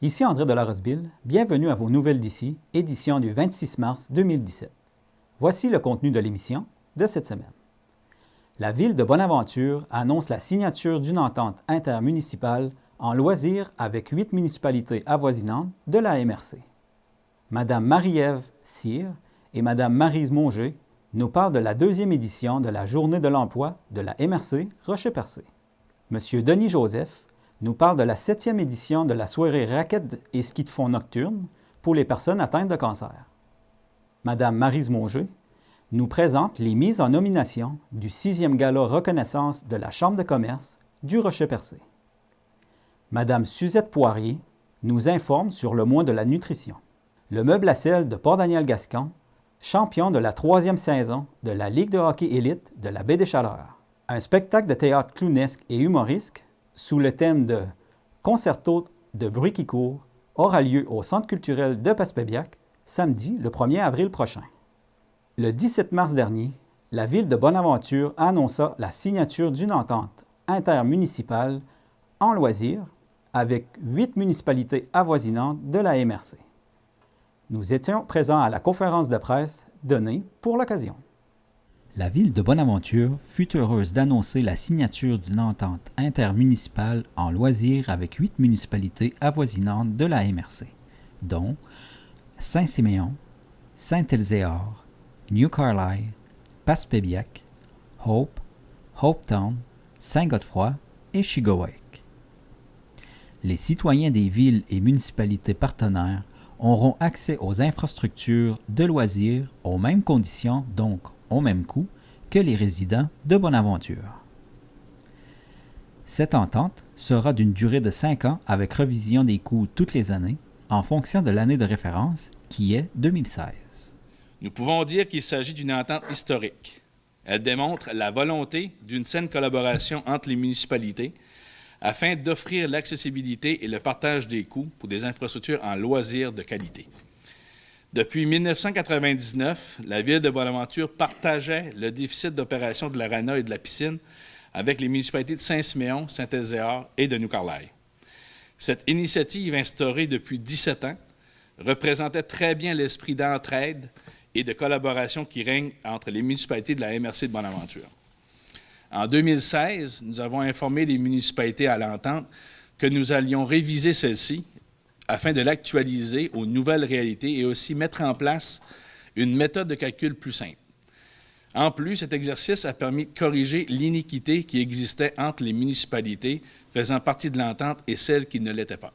Ici André de la Roseville, bienvenue à vos nouvelles d'ici, édition du 26 mars 2017. Voici le contenu de l'émission de cette semaine. La ville de Bonaventure annonce la signature d'une entente intermunicipale en loisirs avec 8 municipalités avoisinantes de la MRC. Madame Marie-Ève Cyr et Madame Maryse Monger nous parlent de la deuxième édition de la Journée de l'emploi de la MRC Rocher-Percé. Monsieur Denis Joseph nous parle de la 7e édition de la soirée raquettes et ski de fond nocturne pour les personnes atteintes de cancer. Madame Maryse Monger nous présente les mises en nomination du 6e gala reconnaissance de la Chambre de commerce du Rocher-Percé. Madame Suzette Poirier nous informe sur le mois de la nutrition. Le meuble à sel de Port-Daniel-Gascon, champion de la 3e saison de la Ligue de hockey élite de la Baie des Chaleurs. Un spectacle de théâtre clownesque et humorisque sous le thème de « Concerto de bruit qui court » aura lieu au Centre culturel de Passepébiac samedi le 1er avril prochain. Le 17 mars dernier, la ville de Bonaventure annonça la signature d'une entente intermunicipale en loisirs avec 8 municipalités avoisinantes de la MRC. Nous étions présents à la conférence de presse donnée pour l'occasion. La ville de Bonaventure fut heureuse d'annoncer la signature d'une entente intermunicipale en loisirs avec 8 municipalités avoisinantes de la MRC, dont Saint-Siméon, Saint-Elzéar, New Carlisle, Passepébiac, Hope, Hopetown, Saint-Godefroy et Chigowaik. Les citoyens des villes et municipalités partenaires auront accès aux infrastructures de loisirs aux mêmes conditions, donc au même coût, que les résidents de Bonaventure. Cette entente sera d'une durée de 5 ans avec revision des coûts toutes les années en fonction de l'année de référence qui est 2016. Nous pouvons dire qu'il s'agit d'une entente historique. Elle démontre la volonté d'une saine collaboration entre les municipalités afin d'offrir l'accessibilité et le partage des coûts pour des infrastructures en loisirs de qualité. Depuis 1999, la ville de Bonaventure partageait le déficit d'opération de l'aréna et de la piscine avec les municipalités de Saint-Siméon, Saint-Elzéar et de New Carlisle. Cette initiative, instaurée depuis 17 ans, représentait très bien l'esprit d'entraide et de collaboration qui règne entre les municipalités de la MRC de Bonaventure. En 2016, nous avons informé les municipalités à l'entente que nous allions réviser celle-ci afin de l'actualiser aux nouvelles réalités et aussi mettre en place une méthode de calcul plus simple. En plus, cet exercice a permis de corriger l'iniquité qui existait entre les municipalités faisant partie de l'entente et celles qui ne l'étaient pas.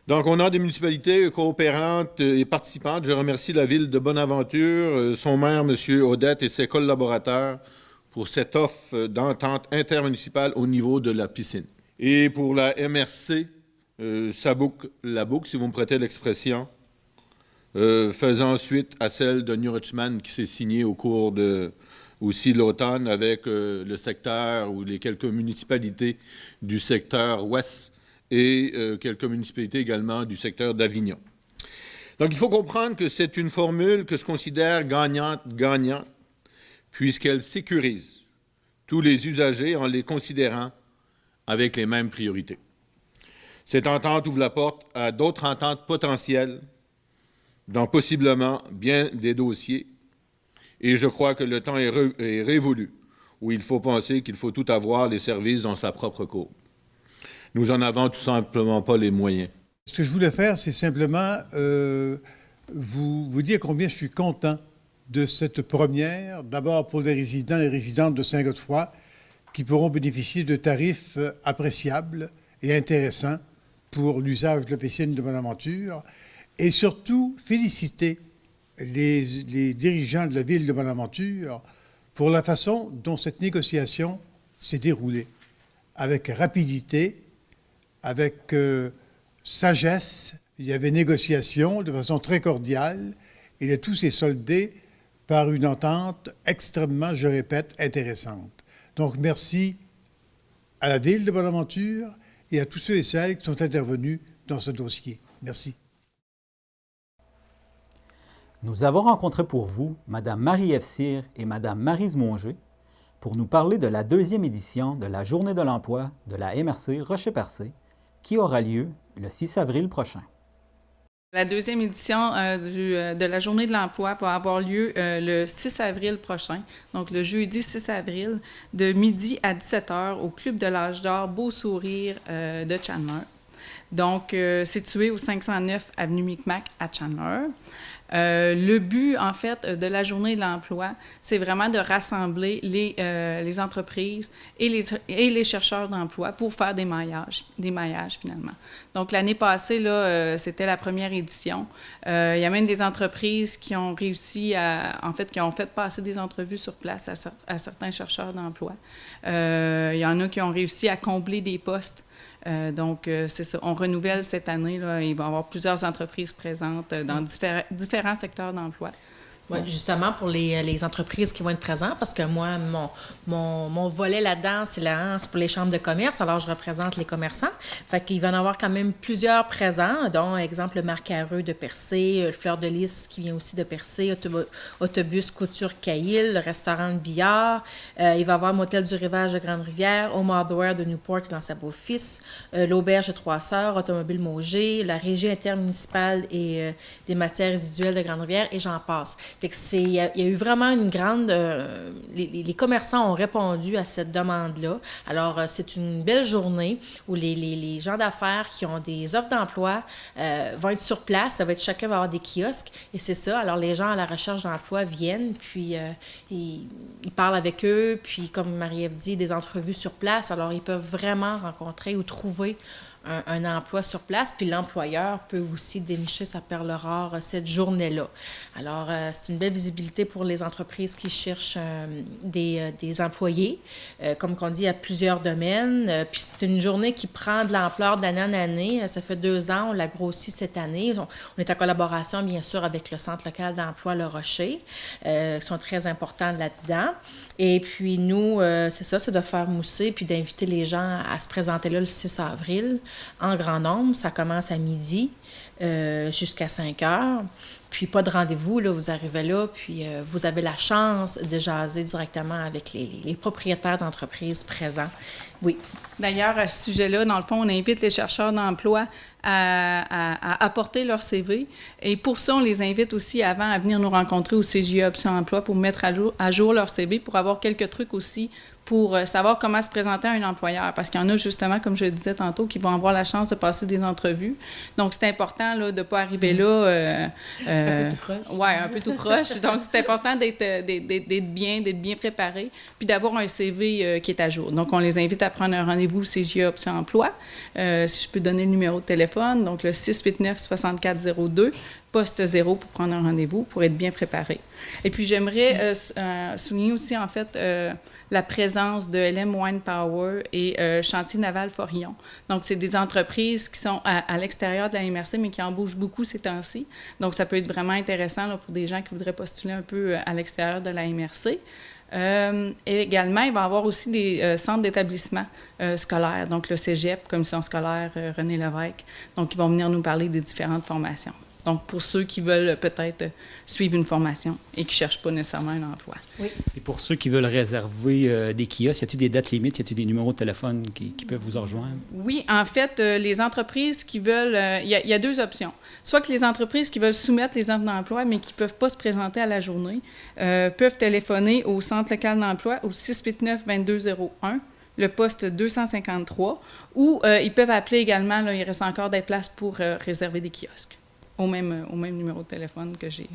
Donc, on a des municipalités coopérantes et participantes. Je remercie la ville de Bonaventure, son maire, M. Odette, et ses collaborateurs pour cette offre d'entente intermunicipale au niveau de la piscine. Et pour la MRC, ça boucle la boucle, si vous me prêtez l'expression, faisant suite à celle de New Richmond qui s'est signée au cours de aussi l'automne avec le secteur ou les quelques municipalités du secteur ouest et quelques municipalités également du secteur d'Avignon. Donc, il faut comprendre que c'est une formule que je considère gagnante-gagnante, puisqu'elle sécurise tous les usagers en les considérant avec les mêmes priorités. Cette entente ouvre la porte à d'autres ententes potentielles dans possiblement bien des dossiers, et je crois que le temps est révolu où il faut penser qu'il faut tout avoir les services dans sa propre cour. Nous n'en avons tout simplement pas les moyens. Ce que je voulais faire, c'est simplement vous dire combien je suis content de cette première, d'abord pour les résidents et résidentes de Saint-Godefroy, qui pourront bénéficier de tarifs appréciables et intéressants pour l'usage de la piscine de Bonaventure, et surtout féliciter les dirigeants de la ville de Bonaventure pour la façon dont cette négociation s'est déroulée, avec rapidité, avec sagesse. Il y avait négociation de façon très cordiale et le tout s'est soldé par une entente extrêmement, je répète, intéressante. Donc, merci à la ville de Bonaventure et à tous ceux et celles qui sont intervenus dans ce dossier. Merci. Nous avons rencontré pour vous Mme Marie-Ève Cyr et Mme Maryse Monger pour nous parler de la deuxième édition de la Journée de l'emploi de la MRC Rocher-Percé qui aura lieu le 6 avril prochain. La deuxième édition de la Journée de l'emploi va avoir lieu le 6 avril prochain, donc le jeudi 6 avril, de midi à 17h au Club de l'Âge d'Or Beau Sourire de Chandler. Donc, situé au 509 Avenue Micmac à Chandler. Le but, en fait, de la Journée de l'emploi, c'est vraiment de rassembler les entreprises et les chercheurs d'emploi pour faire des maillages finalement. Donc, l'année passée, là, c'était la première édition. Il y a même des entreprises qui ont réussi qui ont fait passer des entrevues sur place à certains chercheurs d'emploi. Il y en a qui ont réussi à combler des postes. Donc, c'est ça. On renouvelle cette année. Là, il va y avoir plusieurs entreprises présentes dans différents secteurs d'emploi. Oui, justement, pour les entreprises qui vont être présentes, parce que moi, mon volet là-dedans, c'est pour les chambres de commerce, alors je représente les commerçants. Fait qu'il va y en avoir quand même plusieurs présents, dont, exemple, le Marcareux de Percé, le Fleur de Lys qui vient aussi de Percé, Autobus Couture Caïl, le restaurant de Billard. Il va y avoir Motel du Rivage de Grande-Rivière, Home Hardware de Newport dans sa beau-fils, l'Auberge de Trois-Sœurs, Automobile Mauger, la Régie intermunicipale et des matières résiduelles de Grande-Rivière, et j'en passe. Fait que il y a eu vraiment une grande... les commerçants ont répondu à cette demande-là. Alors, c'est une belle journée où les gens d'affaires qui ont des offres d'emploi vont être sur place. Chacun va avoir des kiosques. Et c'est ça. Alors, les gens à la recherche d'emploi viennent, puis ils parlent avec eux. Puis, comme Marie-Ève dit, des entrevues sur place. Alors, ils peuvent vraiment rencontrer ou trouver un emploi sur place, puis l'employeur peut aussi dénicher sa perle rare cette journée-là. Alors, c'est une belle visibilité pour les entreprises qui cherchent des employés. Comme on dit, il y a plusieurs domaines. Puis c'est une journée qui prend de l'ampleur d'année en année. Ça fait 2 ans, on l'a grossi cette année. On est en collaboration, bien sûr, avec le Centre local d'emploi Le Rocher, qui sont très importants là-dedans. Et puis nous, c'est ça, c'est de faire mousser puis d'inviter les gens à se présenter là le 6 avril en grand nombre. Ça commence à midi jusqu'à 5 heures. Puis pas de rendez-vous, là, vous arrivez là, puis vous avez la chance de jaser directement avec les propriétaires d'entreprises présents. Oui. D'ailleurs, à ce sujet-là, dans le fond, on invite les chercheurs d'emploi à apporter leur CV. Et pour ça, on les invite aussi avant à venir nous rencontrer au CJE Option Emploi pour mettre à jour leur CV, pour avoir quelques trucs aussi pour savoir comment se présenter à un employeur. Parce qu'il y en a justement, comme je le disais tantôt, qui vont avoir la chance de passer des entrevues. Donc, c'est important là, de ne pas arriver là... un peu tout croche. Oui, un peu tout croche. Donc, c'est important d'être bien préparé, puis d'avoir un CV qui est à jour. Donc, on les invite à prendre un rendez-vous au CJE Option Emploi. Si je peux donner le numéro de téléphone, donc le 689-6402, poste 0 pour prendre un rendez-vous, pour être bien préparé. Et puis, j'aimerais souligner aussi, en fait, la présence de LM Wine Power et Chantier Naval Forillon. Donc, c'est des entreprises qui sont à l'extérieur de la MRC, mais qui embauchent beaucoup ces temps-ci. Donc, ça peut être vraiment intéressant là, pour des gens qui voudraient postuler un peu à l'extérieur de la MRC. Et également, il va y avoir aussi des centres d'établissement scolaires, donc le Cégep, Commission scolaire René Lévesque. Donc, ils vont venir nous parler des différentes formations. Donc, pour ceux qui veulent peut-être suivre une formation et qui ne cherchent pas nécessairement un emploi. Oui. Et pour ceux qui veulent réserver des kiosques, y a-t-il des dates limites? Y a-t-il des numéros de téléphone qui peuvent vous rejoindre? Oui, en fait, les entreprises qui veulent... Il y a 2 options. Soit que les entreprises qui veulent soumettre les offres d'emploi, mais qui ne peuvent pas se présenter à la journée, peuvent téléphoner au Centre local d'emploi au 689-2201, le poste 253, ou ils peuvent appeler également, là, il reste encore des places pour réserver des kiosques. Au même numéro de téléphone que j'ai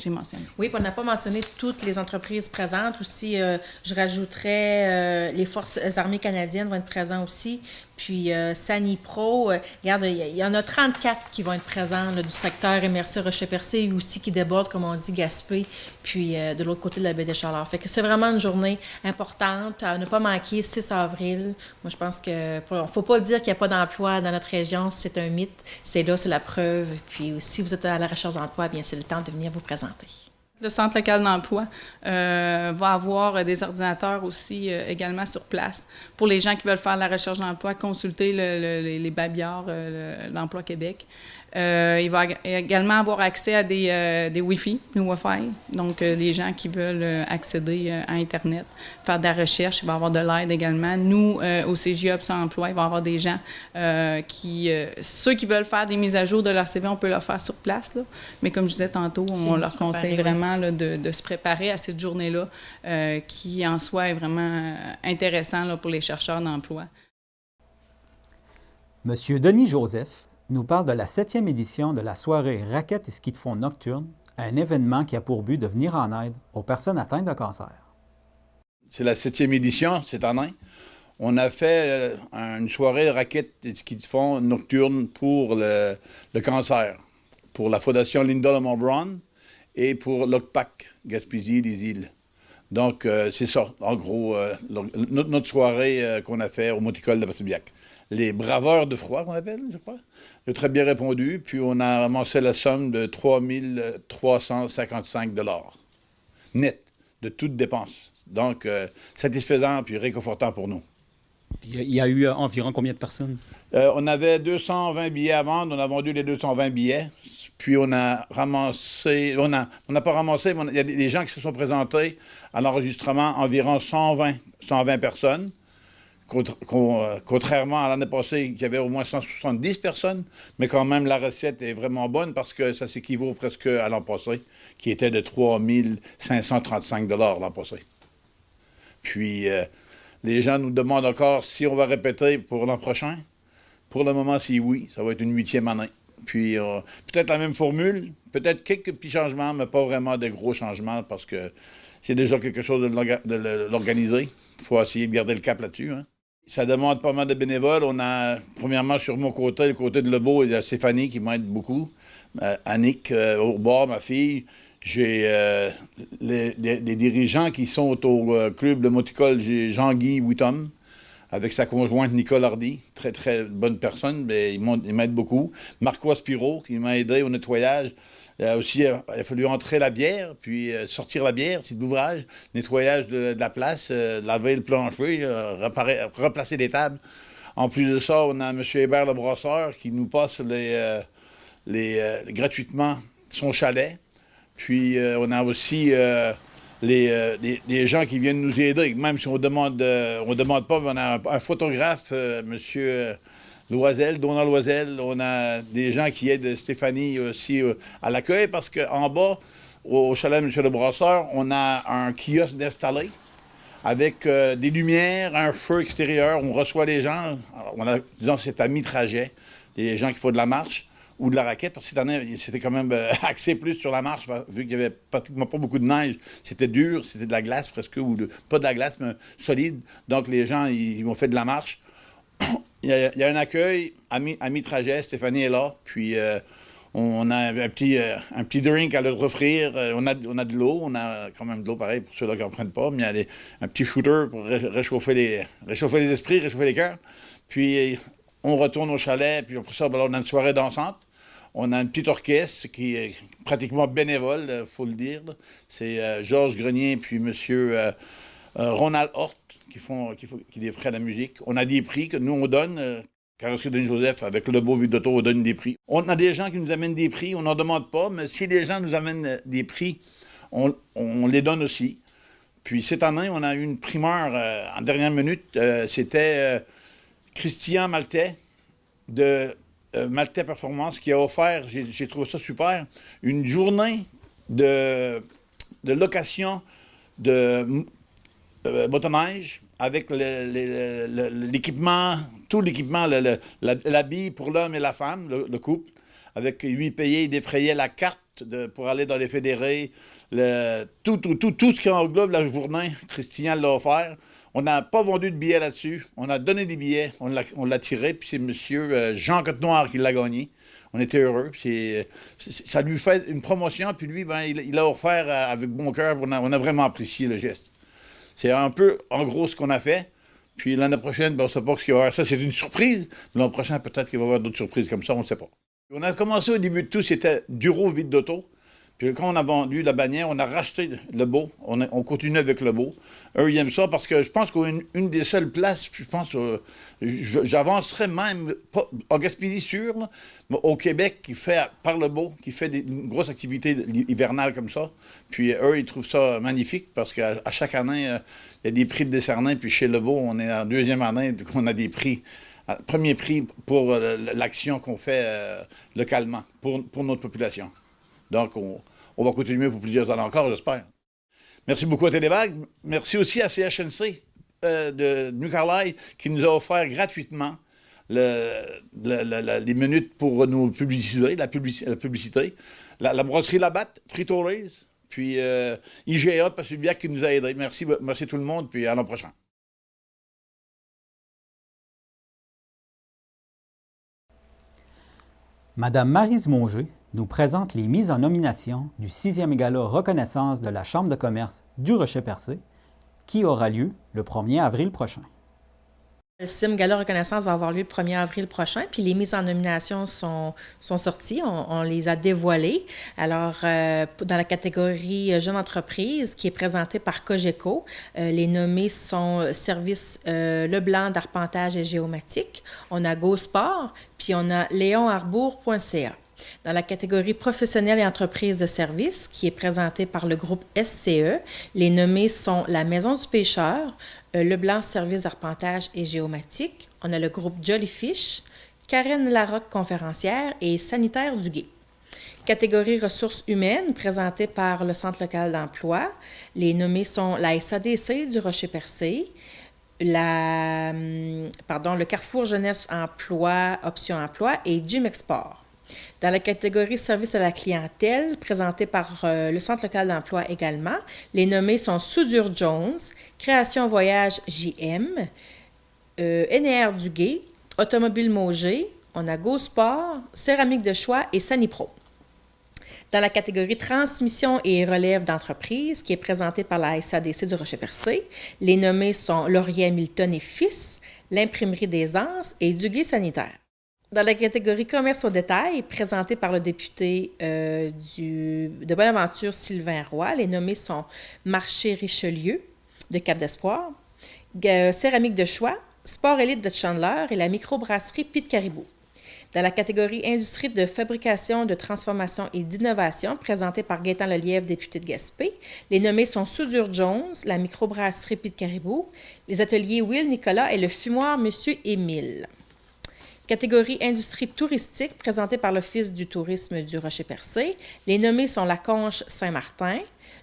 mentionné. Oui, puis on n'a pas mentionné toutes les entreprises présentes. Aussi, je rajouterais les Forces armées canadiennes vont être présentes aussi. Puis Sanipro, regarde, il y en a 34 qui vont être présents là, du secteur MRC Rocher-Percé et aussi qui débordent, comme on dit, Gaspé, puis de l'autre côté de la baie des Chaleurs. Fait que c'est vraiment une journée importante à ne pas manquer, 6 avril. Moi, je pense que il ne faut pas dire qu'il n'y a pas d'emploi dans notre région, c'est un mythe. C'est là, c'est la preuve. Puis si vous êtes à la recherche d'emploi, bien c'est le temps de venir vous présenter. Le Centre local d'emploi va avoir des ordinateurs aussi également sur place pour les gens qui veulent faire la recherche d'emploi, consulter les babillards, l'Emploi Québec. Il va également avoir accès à des Wi-Fi, des Wi-Fi. Donc, les gens qui veulent accéder à Internet, faire de la recherche, il va y avoir de l'aide également. Nous, au CJA Option Emploi, il va y avoir des gens ceux qui veulent faire des mises à jour de leur CV, on peut le faire sur place, là. Mais comme je disais tantôt, on leur conseille vraiment là, de se préparer à cette journée-là qui, en soi, est vraiment intéressant là, pour les chercheurs d'emploi. Monsieur Denis Joseph nous parle de la 7e édition de la soirée Raquettes et ski de fond nocturne, un événement qui a pour but de venir en aide aux personnes atteintes de cancer. C'est la 7e édition cette année. On a fait une soirée de raquettes et ski de fond nocturne pour le cancer, pour la Fondation Linda Lemont-Brown et pour l'OCPAC, Gaspésie des Îles. Donc, c'est ça, en gros, notre soirée qu'on a fait au Monticole de Passebbiac. Les braveurs de froid, qu'on appelle, je crois. J'ai très bien répondu, puis on a ramassé la somme de 3 355 $ net de toutes dépenses. Donc, satisfaisant puis réconfortant pour nous. Il y a eu environ combien de personnes? On avait 220 billets à vendre, on a vendu les 220 billets, puis on a ramassé, on n'a pas ramassé, mais il y a des gens qui se sont présentés à l'enregistrement, environ 120 personnes. Contrairement à l'année passée, il y avait au moins 170 personnes, mais quand même, la recette est vraiment bonne parce que ça s'équivaut presque à l'an passé, qui était de 3 535 $ l'an passé. Puis, les gens nous demandent encore si on va répéter pour l'an prochain. Pour le moment, c'est oui, ça va être une 8e année. Puis, peut-être la même formule, peut-être quelques petits changements, mais pas vraiment de gros changements parce que c'est déjà quelque chose de l'organiser. Il faut essayer de garder le cap là-dessus, hein. Ça demande pas mal de bénévoles. On a, premièrement, sur mon côté, le côté de Lebeau, il y a Stéphanie qui m'aide beaucoup. Annick, au bord, ma fille. J'ai des dirigeants qui sont au club de Monticole. J'ai Jean-Guy Wittom, avec sa conjointe Nicole Hardy. Très, très bonne personne, mais il m'aide beaucoup. Marco Aspiro, qui m'a aidé au nettoyage. Il a fallu entrer la bière, puis sortir la bière, c'est de l'ouvrage, nettoyage de la place, laver le plancher, replacer les tables. En plus de ça, on a M. Hébert le brasseur qui nous passe gratuitement son chalet. Puis on a aussi les gens qui viennent nous aider, même si on demande pas, mais on a un photographe, M. Donald Loisel, on a des gens qui aident Stéphanie aussi à l'accueil parce qu'en bas, au chalet de M. le Brasseur, on a un kiosque installé avec des lumières, un feu extérieur. On reçoit les gens. Alors, disons, c'est à mi-trajet, les gens qui font de la marche ou de la raquette, parce que cette année, c'était quand même axé plus sur la marche, vu qu'il n'y avait pratiquement pas beaucoup de neige. C'était dur, c'était de la glace presque, pas de la glace, mais solide. Donc, les gens, ils ont fait de la marche. Il y a un accueil à mi-trajet, Stéphanie est là, puis on a un petit drink à leur offrir. On a de l'eau, on a quand même de l'eau pareil pour ceux-là qui n'en prennent pas, mais il y a un petit shooter pour réchauffer les esprits, réchauffer les cœurs. Puis on retourne au chalet, puis après ça, on a une soirée dansante. On a un petit orchestre qui est pratiquement bénévole, il faut le dire. C'est Georges Grenier puis M. Ronald Hort qui défraient la musique. On a des prix que nous, on donne. Carrosserie Denis Joseph, avec le beau vue d'auto, on donne des prix. On a des gens qui nous amènent des prix, on n'en demande pas, mais si les gens nous amènent des prix, on les donne aussi. Puis cette année, on a eu une primeur en dernière minute. C'était Christian Maltais de Maltais Performance qui a offert, j'ai trouvé ça super, une journée de location de motoneige avec l'équipement, tout l'équipement, l'habit pour l'homme et la femme, le couple, avec lui payé, il défrayait la carte pour aller dans les fédérés, tout ce qui englobe la journée, Christian l'a offert. On n'a pas vendu de billets là-dessus, on a donné des billets, on l'a tiré, puis c'est M. Jean Côte-Noir qui l'a gagné. On était heureux, puis ça lui fait une promotion, puis lui, il l'a offert avec bon cœur, on a vraiment apprécié le geste. C'est un peu, en gros, ce qu'on a fait. Puis l'année prochaine, on ne sait pas ce qu'il va y avoir. Ça, c'est une surprise. L'an prochain, peut-être qu'il va y avoir d'autres surprises comme ça, on ne sait pas. On a commencé au début de tout, c'était Duro vide d'auto. Puis quand on a vendu la bannière, on a racheté le beau. On continue avec le beau. Eux, ils aiment ça parce que je pense qu'une des seules places, je pense, j'avancerais même, pas, en Gaspésie sûr, là, mais au Québec, qui fait, par le beau, qui fait une grosse activité hivernale comme ça. Puis eux, ils trouvent ça magnifique parce qu'à chaque année, il y a des prix de décernés. Puis chez Lebeau, on est en deuxième année qu'on a des prix. Premier prix pour l'action qu'on fait localement, pour notre population. Donc, on va continuer pour plusieurs années encore, j'espère. Merci beaucoup à Télévague. Merci aussi à CHNC de New Carlisle qui nous a offert gratuitement les minutes pour nous publiciser, la publicité. La brasserie Labatt, Frito Lays, puis IGA, Pacific qui nous a aidés. Merci tout le monde, puis à l'an prochain. Madame Maryse Mauger nous présente les mises en nomination du 6e gala reconnaissance de la Chambre de commerce du Rocher-Percé qui aura lieu le 1er avril prochain. Le 6e gala reconnaissance va avoir lieu le 1er avril prochain, puis les mises en nomination sont sorties, on les a dévoilées. Alors, dans la catégorie Jeune entreprise, qui est présentée par Cogeco, les nommés sont Service Leblanc d'arpentage et géomatique, on a GoSport, puis on a léonarbour.ca. Dans la catégorie professionnelle et entreprise de services, qui est présentée par le groupe SCE, les nommés sont la Maison du pêcheur, Leblanc Service d'arpentage et géomatique, on a le groupe Jollyfish, Karen Larocque conférencière et Sanitaire du Gué. Catégorie ressources humaines, présentée par le Centre local d'emploi, les nommés sont la SADC du Rocher-Percé, le Carrefour Jeunesse Emploi, Option Emploi et Gym Export. Dans la catégorie service à la clientèle, présentée par le Centre local d'emploi également, les nommés sont Soudure Jones, Création Voyage JM, NR Duguay, Automobile Mauger, on a GoSport, Céramique de choix et Sanipro. Dans la catégorie transmission et relève d'entreprise, qui est présentée par la SADC du Rocher-Percé, les nommés sont Laurier Milton et Fils, l'Imprimerie des Anses et Duguay Sanitaire. Dans la catégorie commerce au détail, présentée par le député de Bonaventure Sylvain Roy, les nommés sont Marché Richelieu de Cap-d'Espoir, Céramique de choix, Sport Élite de Chandler et la microbrasserie Pied de Caribou. Dans la catégorie industrie de fabrication, de transformation et d'innovation, présentée par Gaétan Lelièvre, député de Gaspé, les nommés sont Soudure Jones, la microbrasserie Pied de Caribou, les ateliers Will Nicolas et le fumoir Monsieur Émile. Catégorie industrie touristique, présentée par l'Office du tourisme du Rocher-Percé. Les nommés sont la Conche Saint-Martin,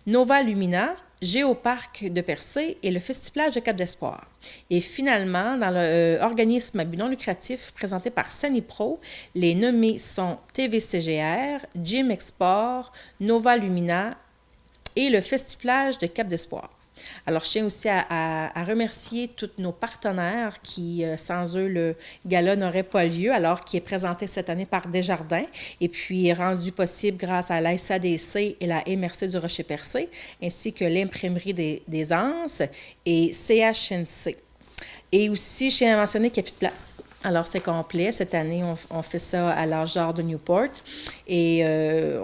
Nova Lumina, Géoparc de Percé et le Festiplage de Cap-d'Espoir. Et finalement, dans l'organisme à but non lucratif présenté par Sanipro, les nommés sont TVCGR, Gym Export, Nova Lumina et le Festiplage de Cap-d'Espoir. Alors, je tiens aussi à remercier tous nos partenaires qui, sans eux, le gala n'aurait pas lieu, alors qui est présenté cette année par Desjardins et puis rendu possible grâce à la SADC et la MRC du Rocher-Percé, ainsi que l'Imprimerie des Anses et CHNC. Et aussi, je tiens à mentionner qu'il n'y a plus de place. Alors, c'est complet. Cette année, on fait ça à l'Âge d'or de Newport. Et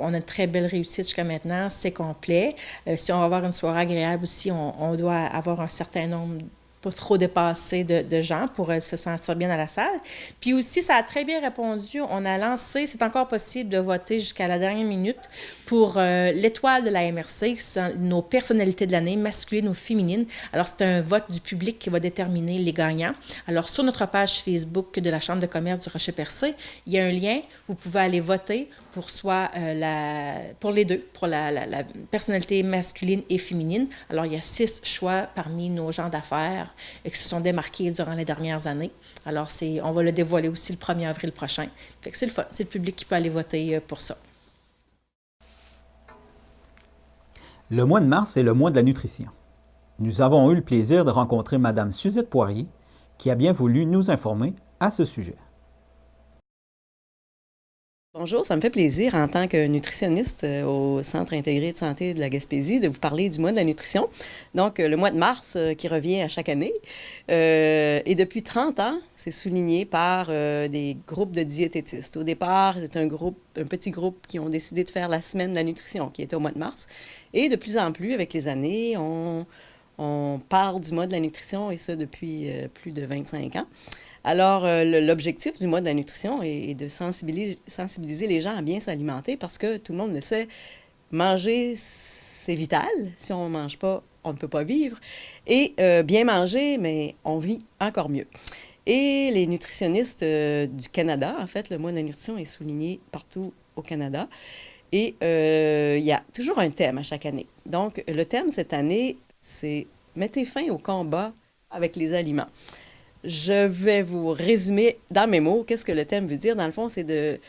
on a une très belle réussite jusqu'à maintenant. C'est complet. Si on va avoir une soirée agréable aussi, on doit avoir un certain nombre, pas trop dépassé de gens pour se sentir bien dans la salle. Puis aussi, ça a très bien répondu. On a lancé, c'est encore possible de voter jusqu'à la dernière minute pour l'étoile de la MRC, nos personnalités de l'année, masculines ou féminines. Alors, c'est un vote du public qui va déterminer les gagnants. Alors, sur notre page Facebook de la Chambre de commerce du Rocher-Percé, il y a un lien. Vous pouvez aller voter pour soit pour les deux, pour la personnalité masculine et féminine. Alors, il y a 6 choix parmi nos gens d'affaires qui se sont démarqués durant les dernières années. Alors, on va le dévoiler aussi le 1er avril prochain. Fait que c'est le fun. C'est le public qui peut aller voter pour ça. Le mois de mars est le mois de la nutrition. Nous avons eu le plaisir de rencontrer Mme Suzette Poirier, qui a bien voulu nous informer à ce sujet. Bonjour, ça me fait plaisir en tant que nutritionniste au Centre intégré de santé de la Gaspésie de vous parler du mois de la nutrition. Donc, le mois de mars qui revient à chaque année. Et depuis 30 ans, c'est souligné par des groupes de diététistes. Au départ, c'est un petit groupe qui ont décidé de faire la semaine de la nutrition qui était au mois de mars. Et de plus en plus, avec les années, on parle du mois de la nutrition et ça depuis plus de 25 ans. Alors, l'objectif du mois de la nutrition est de sensibiliser les gens à bien s'alimenter parce que tout le monde le sait, manger, c'est vital. Si on ne mange pas, on ne peut pas vivre. Et bien manger, mais on vit encore mieux. Et les nutritionnistes du Canada, en fait, le mois de la nutrition est souligné partout au Canada. Et il y a toujours un thème à chaque année. Donc, le thème cette année, c'est « Mettez fin au combat avec les aliments ». Je vais vous résumer dans mes mots qu'est-ce que le thème veut dire. Dans le fond, c'est de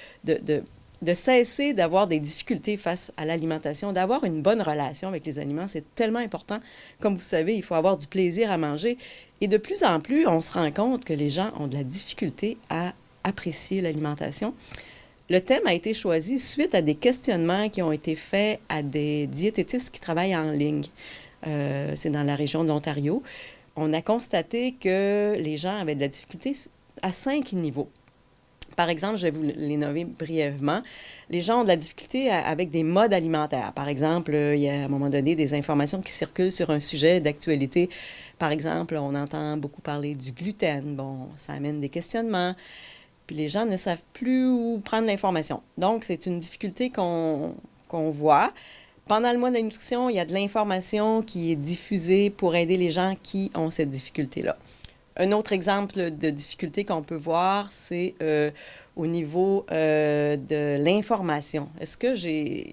cesser d'avoir des difficultés face à l'alimentation, d'avoir une bonne relation avec les aliments. C'est tellement important. Comme vous savez, il faut avoir du plaisir à manger. Et de plus en plus, on se rend compte que les gens ont de la difficulté à apprécier l'alimentation. Le thème a été choisi suite à des questionnements qui ont été faits à des diététistes qui travaillent en ligne. C'est dans la région de l'Ontario. On a constaté que les gens avaient de la difficulté à 5 niveaux. Par exemple, je vais vous les nommer brièvement. Les gens ont de la difficulté avec des modes alimentaires. Par exemple, il y a à un moment donné des informations qui circulent sur un sujet d'actualité. Par exemple, on entend beaucoup parler du gluten. Bon, ça amène des questionnements. Puis les gens ne savent plus où prendre l'information. Donc, c'est une difficulté qu'on voit. Pendant le mois de la nutrition, il y a de l'information qui est diffusée pour aider les gens qui ont cette difficulté-là. Un autre exemple de difficulté qu'on peut voir, c'est au niveau de l'information. Est-ce que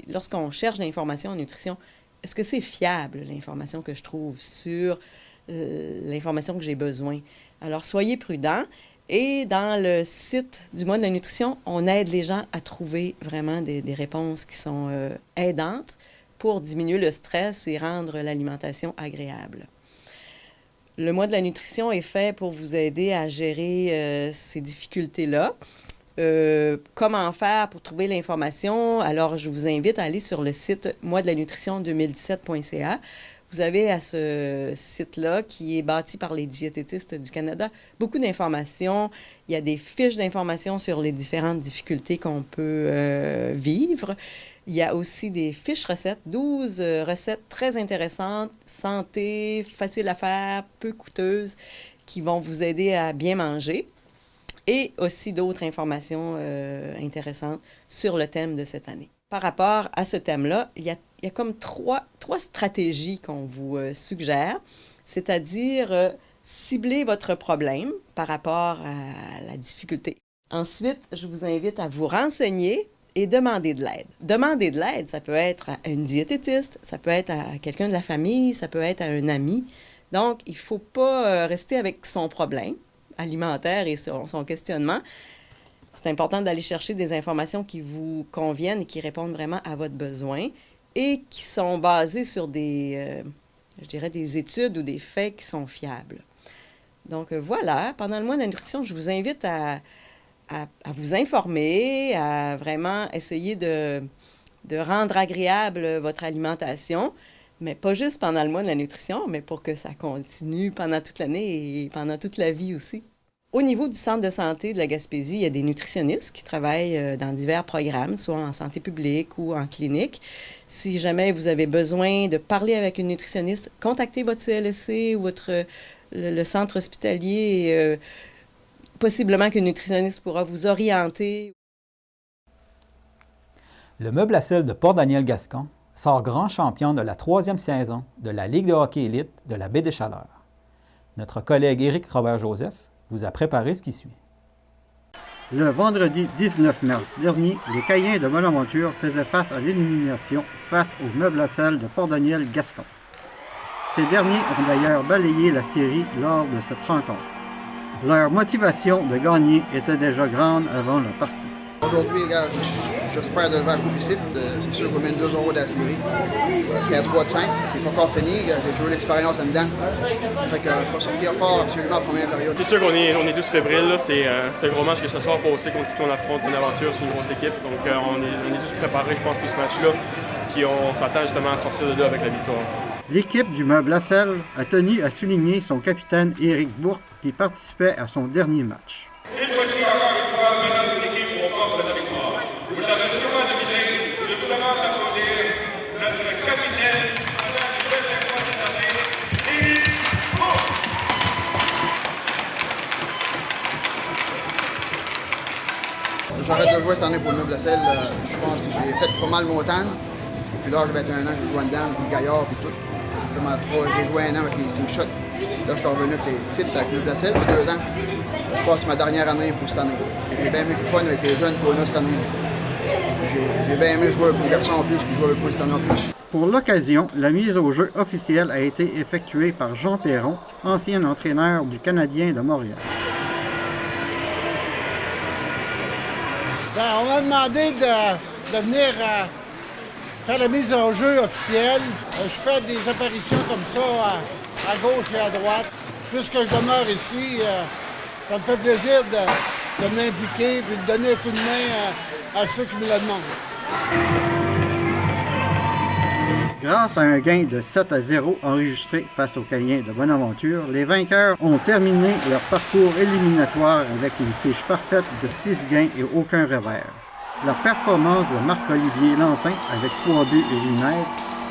lorsqu'on cherche l'information en nutrition, est-ce que c'est fiable, l'information que je trouve sur l'information que j'ai besoin? Alors, soyez prudents. Et dans le site du mois de la nutrition, on aide les gens à trouver vraiment des réponses qui sont aidantes pour diminuer le stress et rendre l'alimentation agréable. Le mois de la nutrition est fait pour vous aider à gérer ces difficultés-là. Comment faire pour trouver l'information? Alors, je vous invite à aller sur le site moisdelanutrition2017.ca. Vous avez à ce site-là, qui est bâti par les diététistes du Canada, beaucoup d'informations. Il y a des fiches d'informations sur les différentes difficultés qu'on peut vivre. Il y a aussi des fiches recettes, 12 recettes très intéressantes, santé, faciles à faire, peu coûteuses, qui vont vous aider à bien manger. Et aussi d'autres informations intéressantes sur le thème de cette année. Par rapport à ce thème-là, il y a comme trois stratégies qu'on vous suggère, c'est-à-dire cibler votre problème par rapport à la difficulté. Ensuite, je vous invite à vous renseigner et demander de l'aide. Demander de l'aide, ça peut être à une diététiste, ça peut être à quelqu'un de la famille, ça peut être à un ami. Donc, il ne faut pas rester avec son problème alimentaire et son questionnement. C'est important d'aller chercher des informations qui vous conviennent et qui répondent vraiment à votre besoin et qui sont basées sur des études ou des faits qui sont fiables. Donc, voilà, pendant le mois de la nutrition, je vous invite à vous informer, à vraiment essayer de rendre agréable votre alimentation, mais pas juste pendant le mois de la nutrition, mais pour que ça continue pendant toute l'année et pendant toute la vie aussi. Au niveau du centre de santé de la Gaspésie, il y a des nutritionnistes qui travaillent dans divers programmes, soit en santé publique ou en clinique. Si jamais vous avez besoin de parler avec une nutritionniste, contactez votre CLSC ou le centre hospitalier. Possiblement qu'une nutritionniste pourra vous orienter. Le Meuble à sel de Port-Daniel-Gascon sort grand champion de la 3e saison de la Ligue de hockey élite de la Baie des Chaleurs. Notre collègue Éric Robert-Joseph vous a préparé ce qui suit. Le vendredi 19 mars dernier, les Caïens de Bonaventure faisaient face à l'élimination face au Meuble à sel de Port-Daniel-Gascon. Ces derniers ont d'ailleurs balayé la série lors de cette rencontre. Leur motivation de gagner était déjà grande avant la partie. Aujourd'hui, j'espère de lever la coupe ici. C'est sûr qu'on mène 2-0 de la série. C'était à 3 de 5. C'est pas encore fini. J'ai joué l'expérience en dedans. Ça fait qu'il faut sortir fort absolument en première période. C'est sûr qu'on est tous fébriles. Là. C'est un gros match que ce soir pour aussi contre qui on affronte une aventure. C'est une grosse équipe. Donc on est tous préparés, je pense, pour ce match-là. Puis on s'attend justement à sortir de là avec la victoire. L'équipe du Meuble Lasselle a tenu à souligner son capitaine Éric Bourque qui participait à son dernier match. J'arrête de jouer cette année pour le Meuble Lasselle. Je pense que j'ai fait pas mal mon temps. Puis là, j'ai 21 ans, j'ai joué dedans, puis le Gaillard, puis tout. Ça fait mal 3. J'ai joué un an avec les Slingshot. Là, je suis revenu avec les sites avec le Meuble Lasselle pour 2 ans. Je passe ma dernière année pour cette année. J'ai bien aimé du fun avec les jeunes qu'on a cette année. J'ai bien aimé jouer avec mon garçon en plus, qui joue avec moi cette année en plus. Pour l'occasion, la mise au jeu officielle a été effectuée par Jean Perron, ancien entraîneur du Canadien de Montréal. Bien, on m'a demandé de venir faire la mise au jeu officielle. Je fais des apparitions comme ça à gauche et à droite. Puisque je demeure ici, ça me fait plaisir de m'impliquer et de donner un coup de main à ceux qui me le demandent. Grâce à un gain de 7-0 enregistré face aux Caïens de Bonaventure, les vainqueurs ont terminé leur parcours éliminatoire avec une fiche parfaite de 6 gains et aucun revers. La performance de Marc-Olivier Lantin avec 3 buts et 1 aide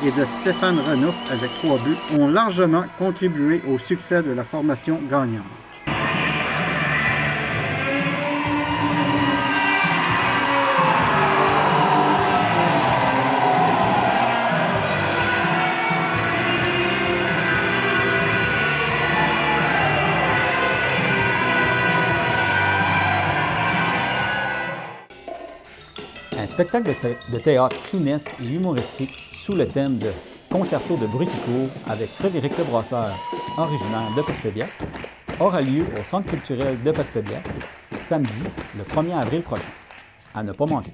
et de Stéphane Renouf avec 3 buts ont largement contribué au succès de la formation gagnante. Un spectacle de théâtre clownesque et humoristique sous le thème de Concerto de bruit qui court avec Frédéric Lebrasseur, originaire de Passepébiac, aura lieu au Centre culturel de Passepébiac samedi, le 1er avril prochain. À ne pas manquer.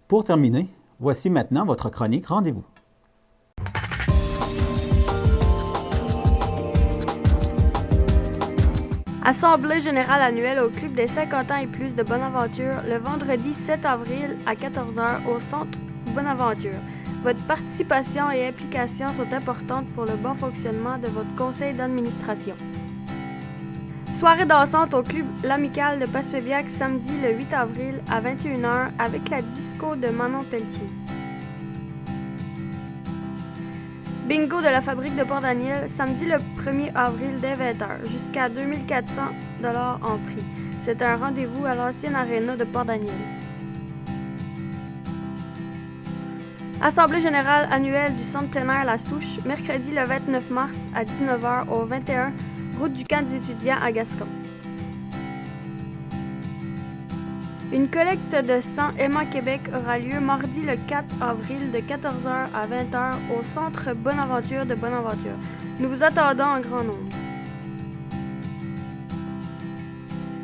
Pour terminer, voici maintenant votre chronique Rendez-vous. Assemblée générale annuelle au Club des 50 ans et plus de Bonaventure le vendredi 7 avril à 14h au Centre Bonaventure. Votre participation et implication sont importantes pour le bon fonctionnement de votre conseil d'administration. Soirée dansante au Club L'Amicale de Passepébiac samedi le 8 avril à 21h avec la disco de Manon Pelletier. Bingo de la fabrique de Port-Daniel samedi le 1er avril dès 20h jusqu'à 2400$ en prix. C'est un rendez-vous à l'ancienne aréna de Port-Daniel. Assemblée générale annuelle du Centre plein air La Souche, mercredi le 29 mars à 19h au 21 route du camp des étudiants à Gascon. Une collecte de sang Emma Québec aura lieu mardi le 4 avril de 14h à 20h au Centre Bonaventure de Bonaventure. Nous vous attendons en grand nombre.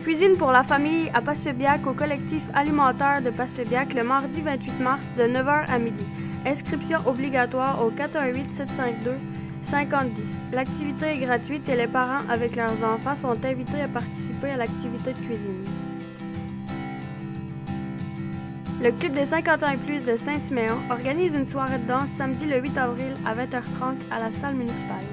Cuisine pour la famille à Passepébiac au collectif alimentaire de Passepébiac le mardi 28 mars de 9h à midi. Inscription obligatoire au 418-752-5010. L'activité est gratuite et les parents avec leurs enfants sont invités à participer à l'activité de cuisine. Le Club des 50 ans et plus de Saint-Siméon organise une soirée de danse samedi le 8 avril à 20h30 à la salle municipale.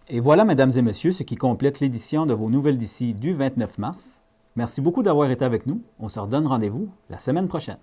Et voilà, mesdames et messieurs, ce qui complète l'édition de vos nouvelles d'ici du 29 mars. Merci beaucoup d'avoir été avec nous. On se redonne rendez-vous la semaine prochaine.